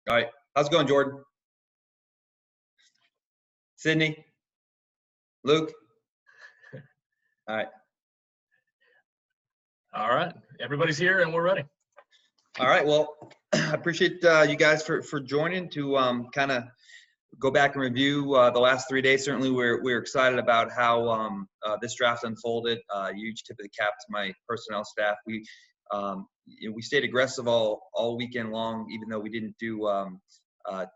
All right. How's it going, Jordan? Sydney? Luke? All right. All right. Everybody's here and we're ready. All right. Well, I appreciate you guys for joining to kind of go back and review the last 3 days. Certainly, we're excited about how this draft unfolded. Huge tip of the cap to my personnel staff. We stayed aggressive all weekend long, even though we didn't do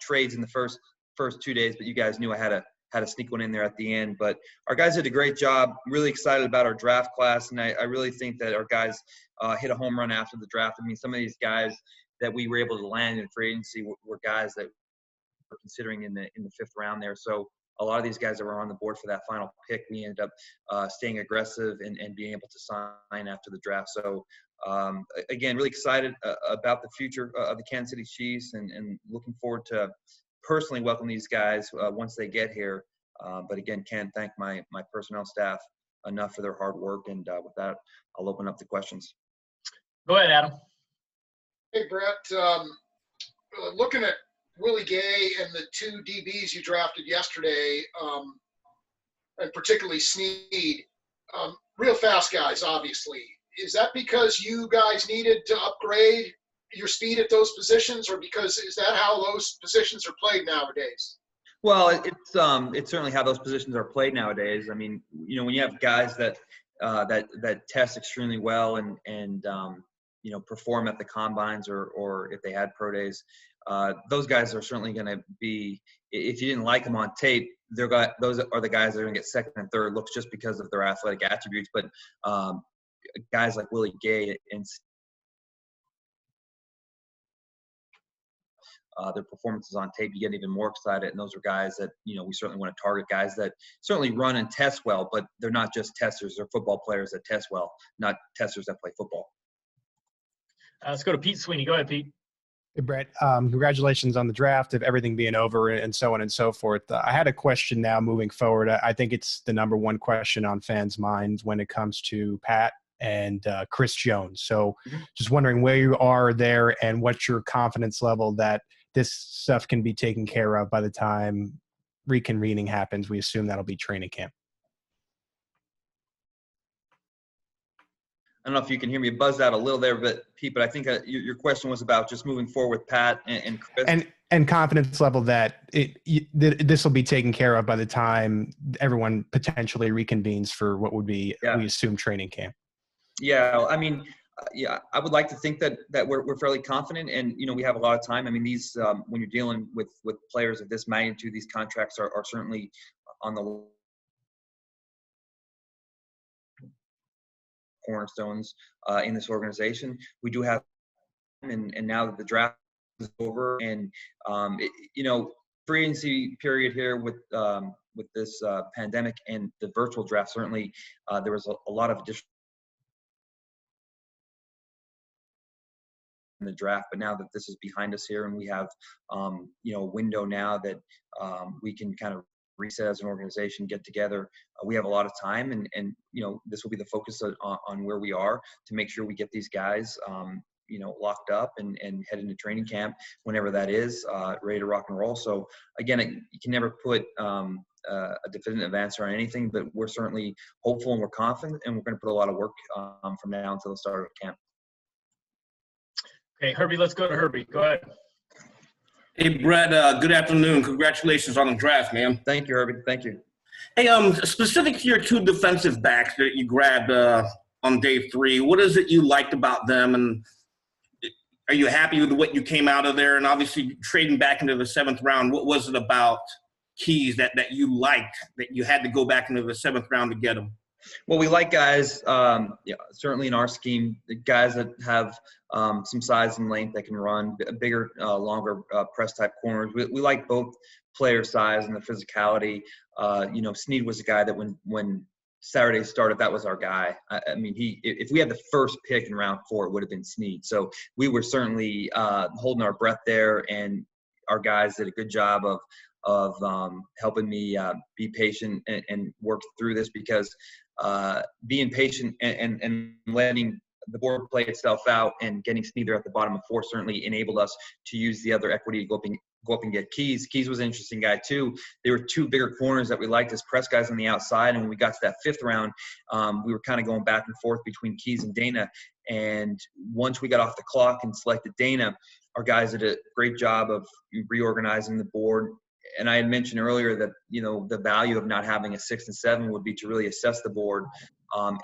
trades in the first 2 days. But you guys knew I had to sneak one in there at the end. But our guys did a great job. Really excited about our draft class, and I really think that our guys hit a home run after the draft. I mean, some of these guys that we were able to land in free agency were guys that we're considering in the 5th round there. So a lot of these guys that were on the board for that final pick, we ended up staying aggressive and being able to sign after the draft. So again, really excited about the future of the Kansas City Chiefs and looking forward to personally welcome these guys once they get here. But again, can't thank my personnel staff enough for their hard work. And with that, I'll open up the questions. Go ahead, Adam. Hey, Brett. Looking at Willie Gay and the 2 DBs you drafted yesterday, and particularly Snead, real fast guys, obviously. Is that because you guys needed to upgrade your speed at those positions, or is that how those positions are played nowadays? Well, it's certainly how those positions are played nowadays. I mean, when you have guys that test extremely well and perform at the combines or if they had pro days, those guys are certainly going to be. If you didn't like them on tape, those are the guys that are going to get second and third looks just because of their athletic attributes. But guys like Willie Gay and their performances on tape, you get even more excited. And those are guys that, we certainly want to target, guys that certainly run and test well, but they're not just testers. They're football players that test well, not testers that play football. Let's go to Pete Sweeney. Go ahead, Pete. Hey, Brett. Congratulations on the draft, of everything being over and so on and so forth. I had a question now moving forward. I think it's the number one question on fans' minds when it comes to Pat and Chris Jones. So just wondering where you are there and what's your confidence level that this stuff can be taken care of by the time reconvening happens. We assume that'll be training camp. I don't know if you can hear me buzzed out a little there, Pete, but I think your question was about just moving forward with Pat and Chris. And confidence level that this will be taken care of by the time everyone potentially reconvenes for what would be, we assume, training camp. Yeah, I mean, I would like to think that we're fairly confident, and we have a lot of time. I mean, these when you're dealing with players of this magnitude, these contracts are certainly on the cornerstones in this organization. We do have, and now that the draft is over, and free agency period here with this pandemic and the virtual draft, certainly there was a lot of additional in the draft. But now that this is behind us here, and we have a window now that we can kind of reset as an organization, get together. We have a lot of time, and this will be the focus on where we are to make sure we get these guys, locked up and head into training camp whenever that is, ready to rock and roll. So again, you can never put a definitive answer on anything, but we're certainly hopeful and we're confident, and we're going to put a lot of work from now until the start of camp. Okay, Herbie, let's go to Herbie. Go ahead. Hey, Brett, good afternoon. Congratulations on the draft, man. Thank you, Herbie. Thank you. Hey, specific to your 2 defensive backs that you grabbed on day 3, what is it you liked about them, and are you happy with what you came out of there? And obviously trading back into the 7th round, what was it about Keys that you liked that you had to go back into the 7th round to get them? Well, we like guys, certainly in our scheme, guys that have some size and length that can run, bigger, longer press type corners. We like both player size and the physicality. Snead was a guy that when Saturday started, that was our guy. I mean, if we had the first pick in round 4, it would have been Snead. So we were certainly holding our breath there, and our guys did a good job of helping me be patient and work through this, because being patient and letting the board played itself out, and getting Sneed there at the bottom of 4 certainly enabled us to use the other equity to go up and get Keys. Keys was an interesting guy too. There were 2 bigger corners that we liked as press guys on the outside, and when we got to that 5th round, we were kind of going back and forth between Keys and Dana. And once we got off the clock and selected Dana, our guys did a great job of reorganizing the board. And I had mentioned earlier that, the value of not having a 6 and 7 would be to really assess the board.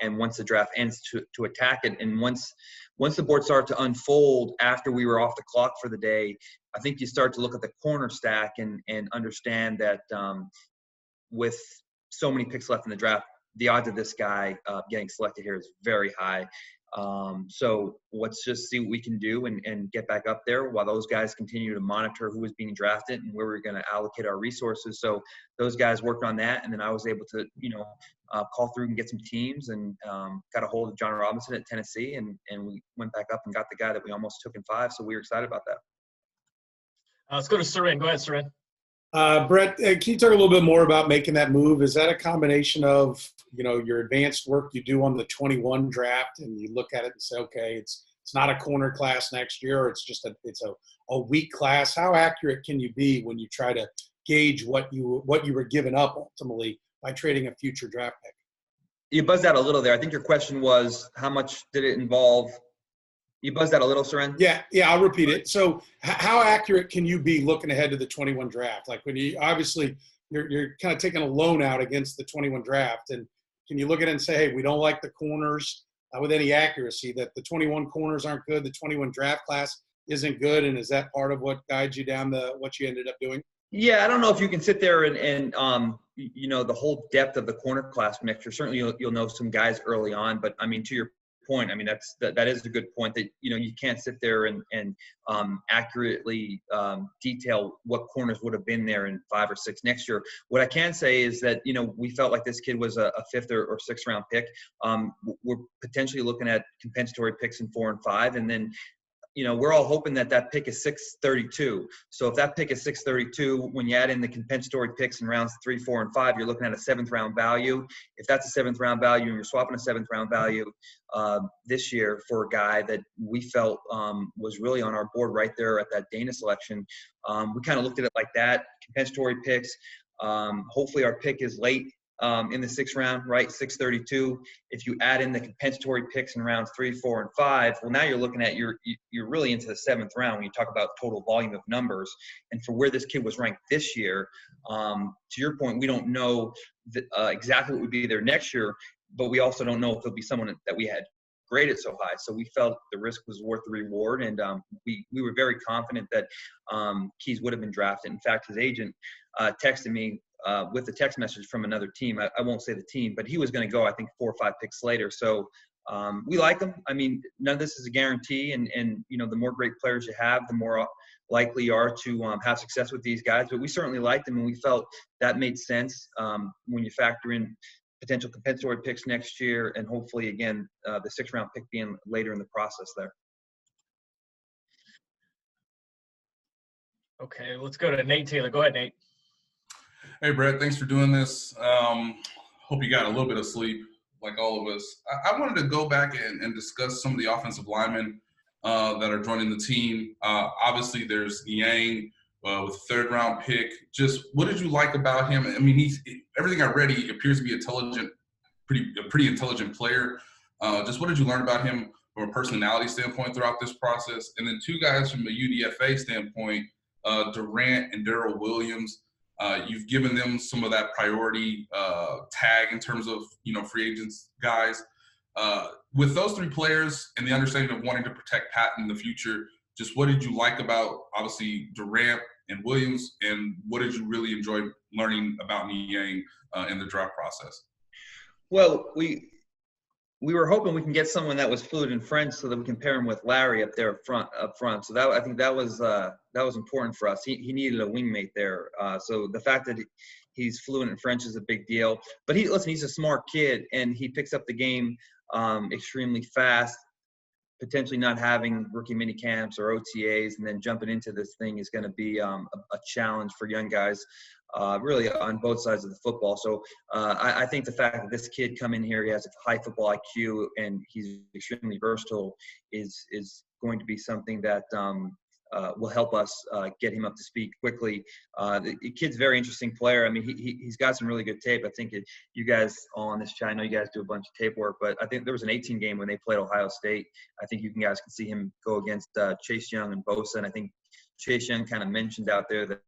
And once the draft ends, to attack it. And once the board started to unfold after we were off the clock for the day, I think you start to look at the corner stack and understand that with so many picks left in the draft, the odds of this guy getting selected here is very high. So let's just see what we can do and get back up there while those guys continue to monitor who was being drafted and where we're going to allocate our resources. So those guys worked on that, and then I was able to, call through and get some teams, and got a hold of John Robinson at Tennessee, and we went back up and got the guy that we almost took in 5. So we were excited about that. Let's go to Seren. Go ahead, Seren. Brett, can you talk a little bit more about making that move? Is that a combination of, your advanced work you do on the 21 draft, and you look at it and say, okay, it's not a corner class next year, or it's just a weak class? How accurate can you be when you try to gauge what you were giving up ultimately by trading a future draft pick? You buzzed out a little there. I think your question was, how much did it involve? You buzzed out a little, Seren? Yeah, I'll repeat it. So how accurate can you be looking ahead to the 21 draft? Like, when you obviously you're kind of taking a loan out against the 21 draft, and can you look at it and say, hey, we don't like the corners with any accuracy, that the 21 corners aren't good, the 21 draft class isn't good, and is that part of what guides you down what you ended up doing? Yeah, I don't know if you can sit there and the whole depth of the corner class next year. Certainly you'll know some guys early on, but I mean, to your point, I mean, that is a good point, that you can't sit there and accurately detail what corners would have been there in 5 or 6 next year. What I can say is that we felt like this kid was a 5th or 6th round pick. We're potentially looking at compensatory picks in 4 and 5, and then we're all hoping that pick is 632. So if that pick is 632, when you add in the compensatory picks in rounds 3, 4, and 5, you're looking at a 7th round value. If that's a 7th round value and you're swapping a 7th round value this year for a guy that we felt was really on our board right there at that Dana selection, we kind of looked at it like that. Compensatory picks. Hopefully our pick is late in the 6th round, right? 632. If you add in the compensatory picks in rounds 3, 4, and 5, well, now you're looking at you're really into the 7th round when you talk about total volume of numbers. And for where this kid was ranked this year, to your point, we don't know exactly what would be there next year, but we also don't know if there'll be someone that we had graded so high. So we felt the risk was worth the reward, and we were very confident that Keys would have been drafted. In fact, his agent texted me with a text message from another team. I won't say the team, but he was going to go, I think, 4 or 5 picks later. So we like him. I mean, none of this is a guarantee, and the more great players you have, the more likely you are to have success with these guys. But we certainly liked them, and we felt that made sense when you factor in potential compensatory picks next year, and hopefully, again, the 6th round pick being later in the process there. Okay, let's go to Nate Taylor. Go ahead, Nate. Hey, Brett, thanks for doing this. Hope you got a little bit of sleep, like all of us. I wanted to go back and discuss some of the offensive linemen that are joining the team. Obviously, there's Niang with a 3rd round pick. Just what did you like about him? I mean, everything I read, he appears to be a pretty intelligent player. Just what did you learn about him from a personality standpoint throughout this process? And then 2 guys from a UDFA standpoint, Durant and Darrell Williams. You've given them some of that priority tag in terms of, free agents guys. With those 3 players and the understanding of wanting to protect Pat in the future, just what did you like about, obviously, Durant and Williams, and what did you really enjoy learning about Niang in the draft process? Well, we were hoping we can get someone that was fluent in French so that we can pair him with Larry up there up front. So I think that was important for us. He needed a wingmate there. So the fact that he's fluent in French is a big deal. But he's a smart kid, and he picks up the game extremely fast. potentially not having rookie mini camps or OTAs and then jumping into this thing is going to be a challenge for young guys, really on both sides of the football. So I think the fact that this kid come in here, he has a high football IQ and he's extremely versatile is going to be something that will help us get him up to speed quickly. The kid's a very interesting player. I mean, he's got some really good tape. I think you guys all on this chat, I know you guys do a bunch of tape work, but I think there was an 18 game when they played Ohio State. I think you guys can see him go against Chase Young and Bosa. And I think Chase Young kind of mentioned out there that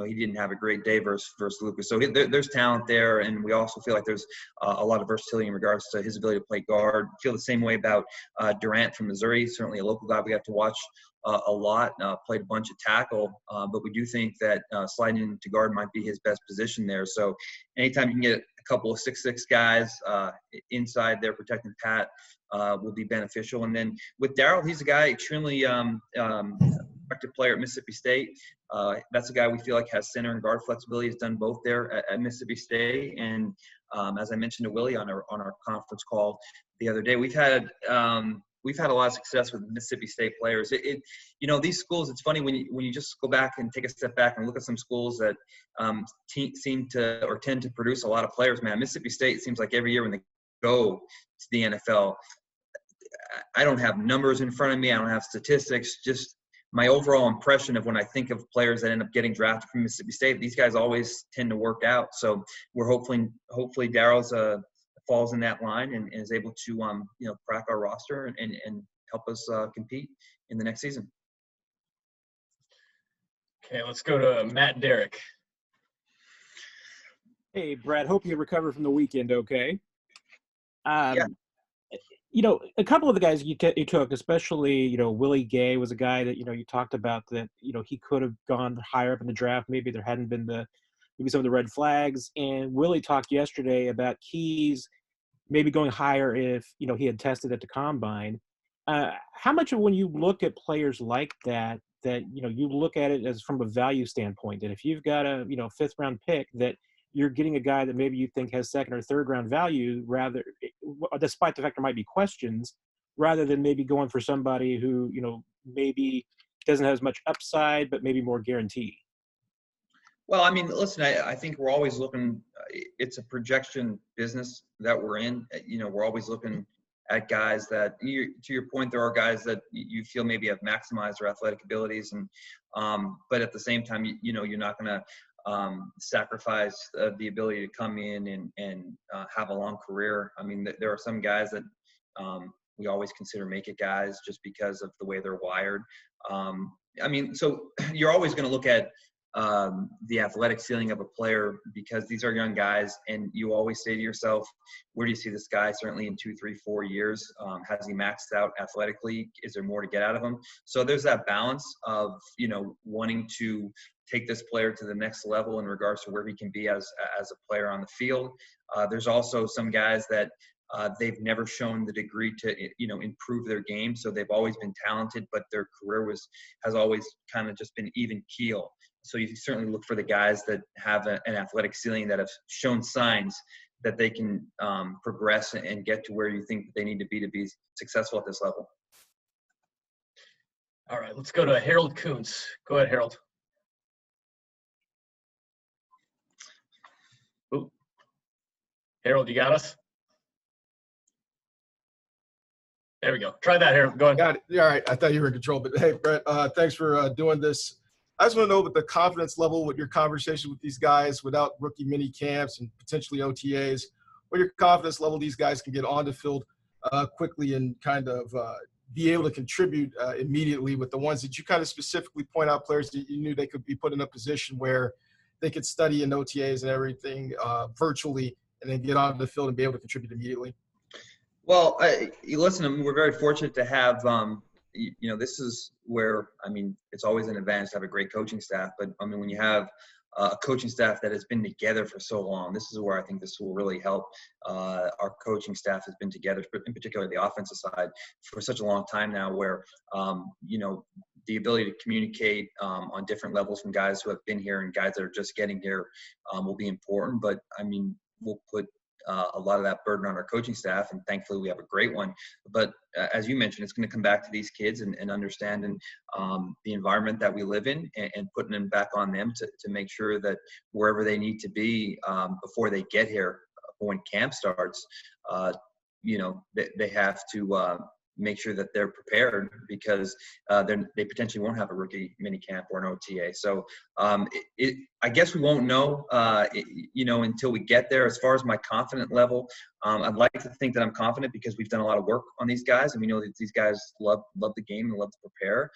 he didn't have a great day versus Lucas. So there's talent there, and we also feel like there's a lot of versatility in regards to his ability to play guard. Feel the same way about Durant from Missouri, certainly a local guy we have to watch a lot, played a bunch of tackle, but we do think that sliding into guard might be his best position there. So anytime you can get a couple of 6'6" guys inside there protecting Pat will be beneficial. And then with Darryl, he's a guy extremely effective player at Mississippi State. That's a guy we feel like has center and guard flexibility. He's done both there at Mississippi State. And as I mentioned to Willie on our conference call the other day, we've had a lot of success with Mississippi State players. These schools, it's funny when you just go back and take a step back and look at some schools that seem to or tend to produce a lot of players. Man, Mississippi State seems like every year when they go to the NFL, I don't have numbers in front of me. I don't have statistics, just my overall impression of when I think of players that end up getting drafted from Mississippi State, these guys always tend to work out. So we're hopefully Darryl's falls in that line and is able to crack our roster and help us compete in the next season. Okay, let's go to Matt and Derek. Hey, Brett, hope you recover from the weekend okay. Yeah. A couple of the guys you took, especially, Willie Gay was a guy that, you talked about that, he could have gone higher up in the draft. Maybe there hadn't been maybe some of the red flags. And Willie talked yesterday about Keys maybe going higher if, he had tested at the combine. How much of when you look at players like that, you look at it as from a value standpoint, that if you've got a, 5th round pick, that you're getting a guy that maybe you think has 2nd or 3rd round value, rather, despite the fact there might be questions, rather than maybe going for somebody who, maybe doesn't have as much upside, but maybe more guarantee. Well, I mean, listen, I think we're always looking, it's a projection business that we're in. We're always looking at guys that, to your point, there are guys that you feel maybe have maximized their athletic abilities. And, but at the same time, you're not going to sacrifice the ability to come in and have a long career. I mean, there are some guys that we always consider make it guys just because of the way they're wired. So you're always going to look at the athletic ceiling of a player because these are young guys, and you always say to yourself, where do you see this guy certainly in 2, 3, 4 years? Has he maxed out athletically? Is there more to get out of him? So there's that balance of, wanting to take this player to the next level in regards to where he can be as a player on the field. There's also some guys that they've never shown the degree to, improve their game. So they've always been talented, but their career has always kind of just been even keel. So you certainly look for the guys that have an athletic ceiling that have shown signs that they can progress and get to where you think they need to be successful at this level. All right, let's go to Harold Kuntz. Go ahead, Harold. Ooh. Harold, you got us? There we go. Try that, Harold. Go ahead. Got it. Yeah, all right. I thought you were in control, but hey, Brett, thanks for doing this. I just want to know with the confidence level with your conversation with these guys without rookie mini camps and potentially OTAs, what your confidence level these guys can get on the field quickly and kind of be able to contribute immediately with the ones that you kind of specifically point out, players that you knew they could be put in a position where they could study in OTAs and everything virtually and then get on the field and be able to contribute immediately? Well, listen, we're very fortunate to have, this is where, it's always an advantage to have a great coaching staff. But, when you have a coaching staff that has been together for so long, this is where I think this will really help. Our coaching staff has been together, in particular the offensive side, for such a long time now where, the ability to communicate on different levels from guys who have been here and guys that are just getting here will be important. But, we'll put a lot of that burden on our coaching staff, and thankfully we have a great one. But as you mentioned, it's going to come back to these kids and understanding the environment that we live in, and putting them back on them to make sure that wherever they need to be before they get here, when camp starts, they have to make sure that they're prepared, because they potentially won't have a rookie mini camp or an OTA. So I guess we won't know, until we get there. As far as my confident level, I'd like to think that I'm confident because we've done a lot of work on these guys, and we know that these guys love the game and love to prepare.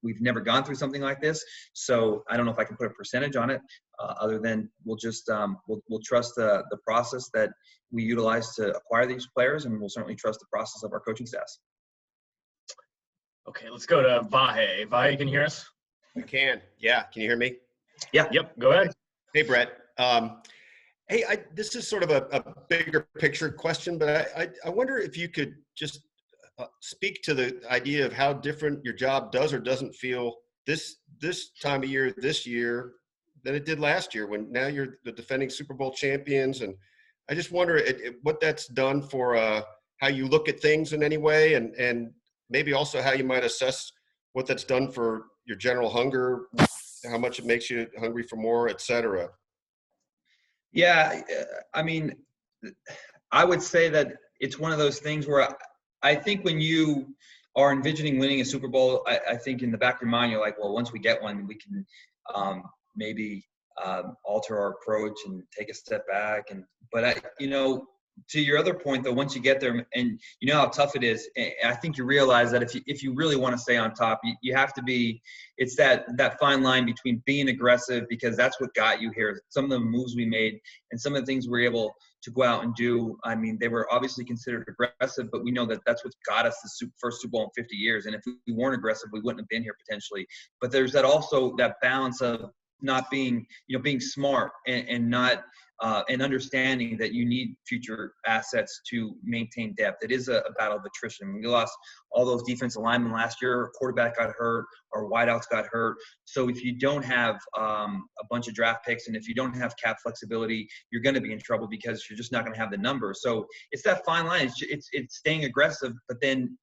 We've never gone through something like this, so I don't know if I can put a percentage on it, other than we'll just we'll trust the process that we utilize to acquire these players, and we'll certainly trust the process of our coaching staffs. Okay, let's go to Vahe. Vahe, can you hear us? I can. Yeah. Can you hear me? Yeah. Yep. Go ahead. Hey, Brett. Hey, this is sort of a bigger picture question, but I wonder if you could just speak to the idea of how different your job does or doesn't feel this time of year, this year, than it did last year, when now you're the defending Super Bowl champions. And I just wonder what that's done for how you look at things in any way, and maybe also how you might assess what that's done for your general hunger, how much it makes you hungry for more, et cetera. Yeah, I mean, I would say that it's one of those things where I think when you are envisioning winning a Super Bowl, I think in the back of your mind, you're like, well, once we get one, we can maybe alter our approach and take a step back. But to your other point, though, once you get there, and you know how tough it is, I think you realize that if you really want to stay on top, you have to be. It's that fine line between being aggressive, because that's what got you here. Some of the moves we made and some of the things we were able to go out and do, I mean, they were obviously considered aggressive, but we know that that's what's got us the first Super Bowl in 50 years. And if we weren't aggressive, we wouldn't have been here potentially. But there's that balance of not being, being smart and not and understanding that you need future assets to maintain depth. It is a battle of attrition. We lost all those defensive linemen last year. Our quarterback got hurt. Our wideouts got hurt. So if you don't have a bunch of draft picks, and if you don't have cap flexibility, you're going to be in trouble, because you're just not going to have the numbers. So it's that fine line. It's staying aggressive, but then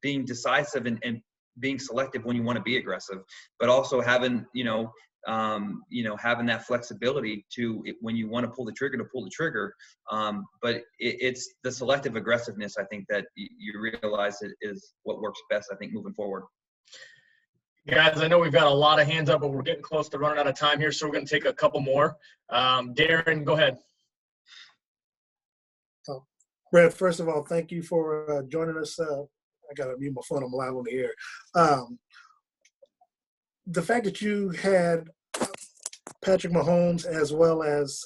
being decisive and being selective when you want to be aggressive, but also having, having that flexibility when you want to pull the trigger. But it's the selective aggressiveness, I think, that you realize is what works best, I think, moving forward. Guys, I know we've got a lot of hands up, but we're getting close to running out of time here, so we're going to take a couple more. Darren, go ahead. Brett, first of all, thank you for joining us. I got to mute my phone. I'm live on the air. The fact that you had Patrick Mahomes, as well as,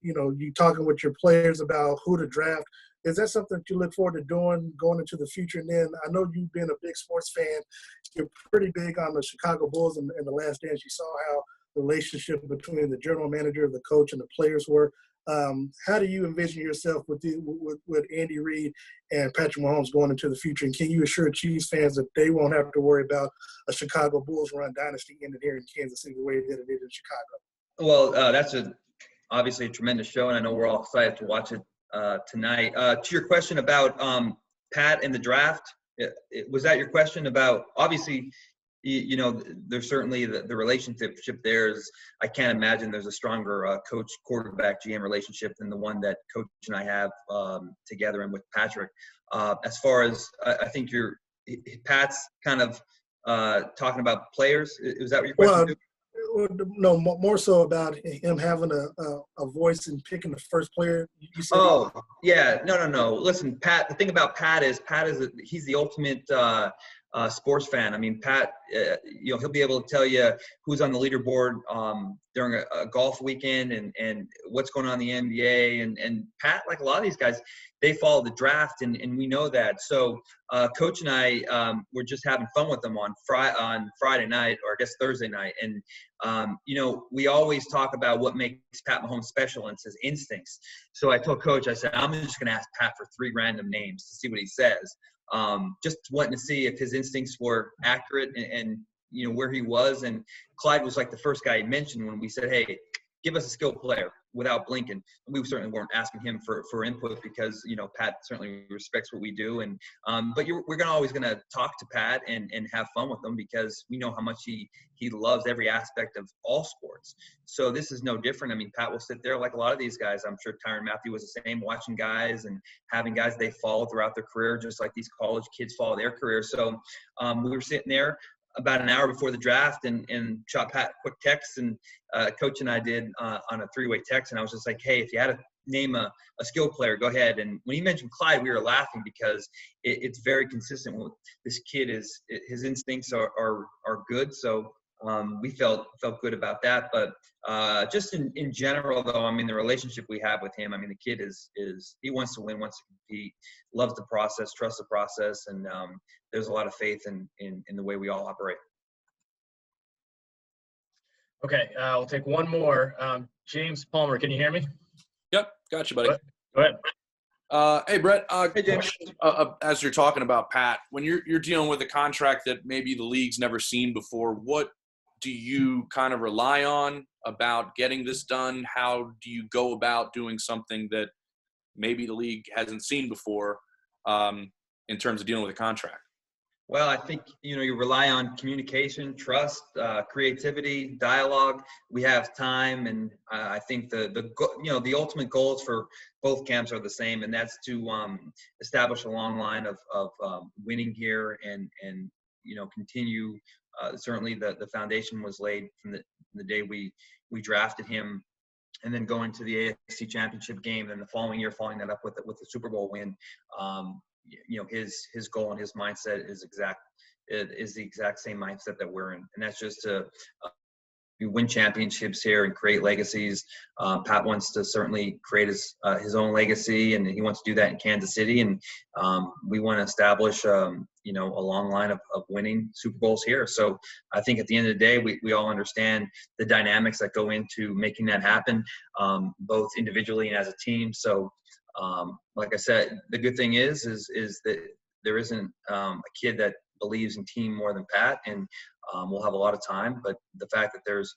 you talking with your players about who to draft, is that something that you look forward to doing going into the future? And then I know you've been a big sports fan. You're pretty big on the Chicago Bulls in The Last Dance. You saw how the relationship between the general manager, the coach, and the players were. How do you envision yourself with Andy Reid and Patrick Mahomes going into the future? And can you assure Chiefs fans that they won't have to worry about a Chicago Bulls run dynasty ended here in Kansas City the way that it did in Chicago? Well, that's obviously a tremendous show, and I know we're all excited to watch it tonight. To your question about Pat and the draft, was that your question about? Obviously, there's certainly the relationship there is. I can't imagine there's a stronger coach, quarterback, GM relationship than the one that Coach and I have together and with Patrick. As far as I think Pat's kind of talking about players. Was that what your question? Well, no, more so about him having a voice in picking the first player. You said No. Listen, Pat. The thing about Pat is he's the ultimate sports fan. I mean, Pat, he'll be able to tell you who's on the leaderboard during a golf weekend and what's going on in the NBA. And Pat, like a lot of these guys, they follow the draft, and we know that. So Coach and I were just having fun with them on Friday night, or I guess Thursday night. And, we always talk about what makes Pat Mahomes special, and it's his instincts. So I told Coach, I said, I'm just going to ask Pat for 3 random names to see what he says. Just wanting to see if his instincts were accurate and where he was. And Clyde was like the first guy he mentioned when we said, hey, give us a skilled player without blinking. We certainly weren't asking him for input because, Pat certainly respects what we do. And but we're always going to talk to Pat and have fun with him because we know how much he loves every aspect of all sports. So this is no different. I mean, Pat will sit there like a lot of these guys. I'm sure Tyrann Mathieu was the same, watching guys and having guys they follow throughout their career, just like these college kids follow their career. So we were sitting there about an hour before the draft and shot Pat a quick text, and Coach and I did on a three-way text, and I was just like, hey, if you had to name a skill player, go ahead. And when he mentioned Clyde, we were laughing because it's very consistent with this kid. His instincts are good, so we felt good about that. But just in general, though, I mean, the relationship we have with him, I mean, the kid is he wants to win, wants to compete, loves the process, trusts the process, and there's a lot of faith in the way we all operate. Okay, we'll take one more. James Palmer, can you hear me? Yep, got you, buddy. Go ahead. Hey, Brett. Hey, James. As you're talking about Pat, when you're dealing with a contract that maybe the league's never seen before, what do you kind of rely on about getting this done? How do you go about doing something that maybe the league hasn't seen before in terms of dealing with a contract? Well, I think, you rely on communication, trust, creativity, dialogue. We have time, and I think the ultimate goals for both camps are the same, and that's to establish a long line of winning here and continue. Certainly, the foundation was laid from the day we drafted him, and then going to the AFC Championship game, and the following year following that up with the Super Bowl win. His goal and his mindset is the exact same mindset that we're in, and that's just to win championships here and create legacies. Pat wants to certainly create his own legacy, and he wants to do that in Kansas City, and we want to establish a long line of winning Super Bowls here. So I think at the end of the day, we all understand the dynamics that go into making that happen, both individually and as a team. So like I said, the good thing is that there isn't a kid that believes in team more than Pat, and we'll have a lot of time. But the fact that there's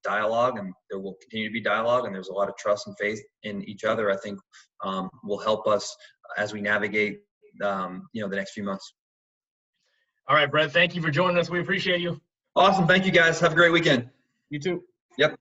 dialogue, and there will continue to be dialogue, and there's a lot of trust and faith in each other, I think will help us as we navigate the next few months. All right, Brett, thank you for joining us. We appreciate you. Awesome. Thank you, guys. Have a great weekend. You too. Yep.